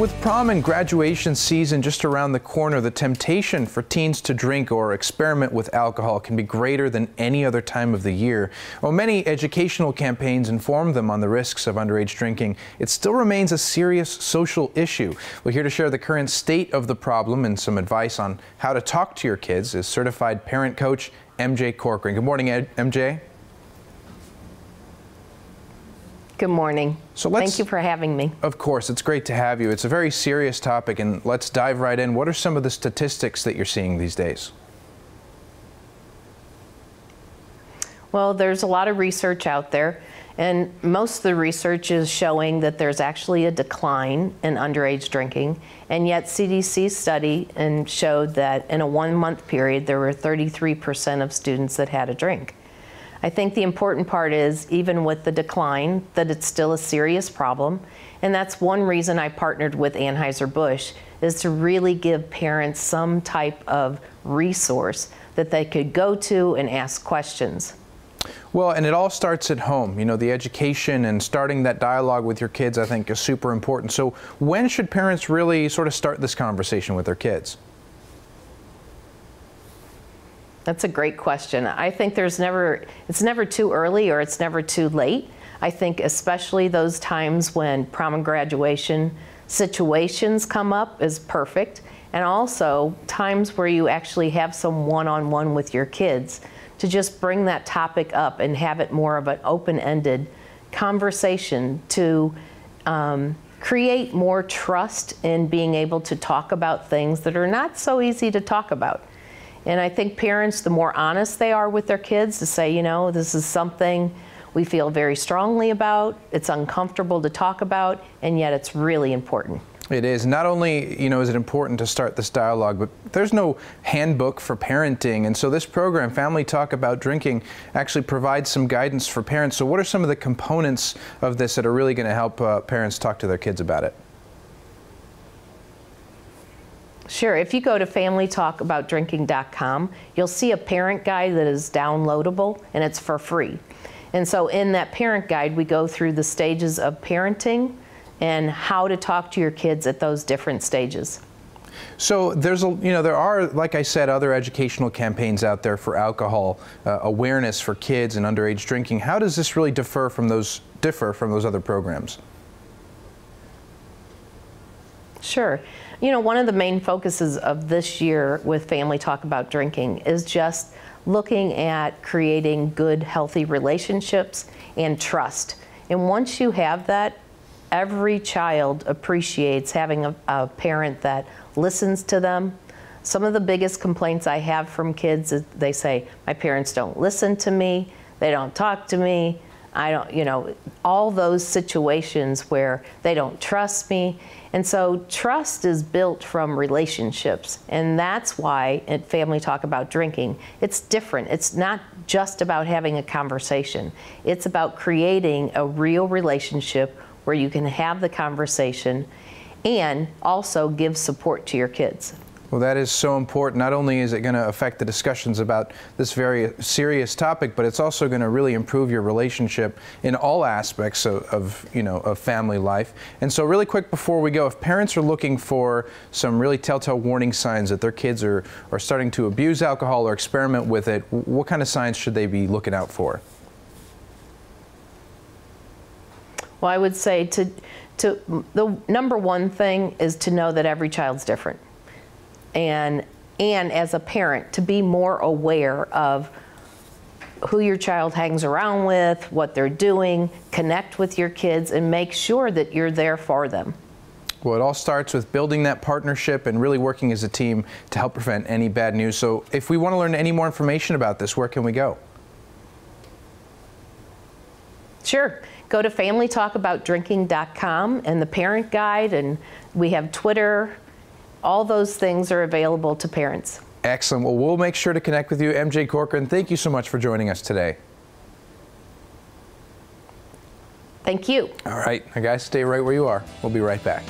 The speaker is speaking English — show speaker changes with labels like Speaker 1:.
Speaker 1: With prom and graduation season just around the corner, the temptation for teens to drink or experiment with alcohol can be greater than any other time of the year. While many educational campaigns inform them on the risks of underage drinking, it still remains a serious social issue. We're here to share the current state of the problem and some advice on how to talk to your kids is certified parent coach MJ Corcoran. Good morning, MJ.
Speaker 2: Good morning. Thank you for having me.
Speaker 1: Of course, it's great to have you. It's a very serious topic, and let's dive right in. What are some of the statistics that you're seeing these days?
Speaker 2: Well, there's a lot of research out there, and most of the research is showing that there's actually a decline in underage drinking, and yet CDC study showed that in a 1-month period there were 33% of students that had a drink. I think the important part is, even with the decline, that it's still a serious problem. And that's one reason I partnered with Anheuser Busch, is to really give parents some type of resource that they could go to and ask questions.
Speaker 1: Well, and it all starts at home. You know, the education and starting that dialogue with your kids, I think, is super important. So when should parents really sort of start this conversation with their kids?
Speaker 2: That's a great question. I think it's never too early or it's never too late. I think especially those times when prom and graduation situations come up is perfect. And also times where you actually have some one-on-one with your kids to just bring that topic up and have it more of an open-ended conversation to create more trust in being able to talk about things that are not so easy to talk about. And I think parents, the more honest they are with their kids to say, you know, this is something we feel very strongly about, it's uncomfortable to talk about, and yet it's really important.
Speaker 1: It is. Not only, you know, is it important to start this dialogue, but there's no handbook for parenting. And so this program, Family Talk About Drinking, actually provides some guidance for parents. So what are some of the components of this that are really going to help parents talk to their kids about it?
Speaker 2: Sure. If you go to familytalkaboutdrinking.com, you'll see a parent guide that is downloadable, and it's for free. And so in that parent guide, we go through the stages of parenting and how to talk to your kids at those different stages.
Speaker 1: So there are, like I said, other educational campaigns out there for alcohol awareness for kids and underage drinking. How does this really differ from those other programs?
Speaker 2: Sure. You know, one of the main focuses of this year with Family Talk About Drinking is just looking at creating good, healthy relationships and trust. And once you have that, every child appreciates having a parent that listens to them. Some of the biggest complaints I have from kids is they say, my parents don't listen to me, they don't talk to me, I don't, you know, all those situations where they don't trust me. And so trust is built from relationships. And that's why at Family Talk About Drinking, it's different. It's not just about having a conversation. It's about creating a real relationship where you can have the conversation and also give support to your kids.
Speaker 1: Well, that is so important. Not only is it going to affect the discussions about this very serious topic, but it's also going to really improve your relationship in all aspects of family life. And so really quick before we go, if parents are looking for some really telltale warning signs that their kids are starting to abuse alcohol or experiment with it, what kind of signs should they be looking out for?
Speaker 2: Well, I would say the number one thing is to know that every child's different. And as a parent, to be more aware of who your child hangs around with, what they're doing, connect with your kids, and make sure that you're there for them.
Speaker 1: Well, it all starts with building that partnership and really working as a team to help prevent any bad news. So if we want to learn any more information about this, where can we go?
Speaker 2: Sure. Go to familytalkaboutdrinking.com and the parent guide, and we have Twitter. All those things are available to parents.
Speaker 1: Excellent. Well, we'll make sure to connect with you. MJ Corcoran, thank you so much for joining us today.
Speaker 2: Thank you.
Speaker 1: All right. Now, guys, stay right where you are. We'll be right back.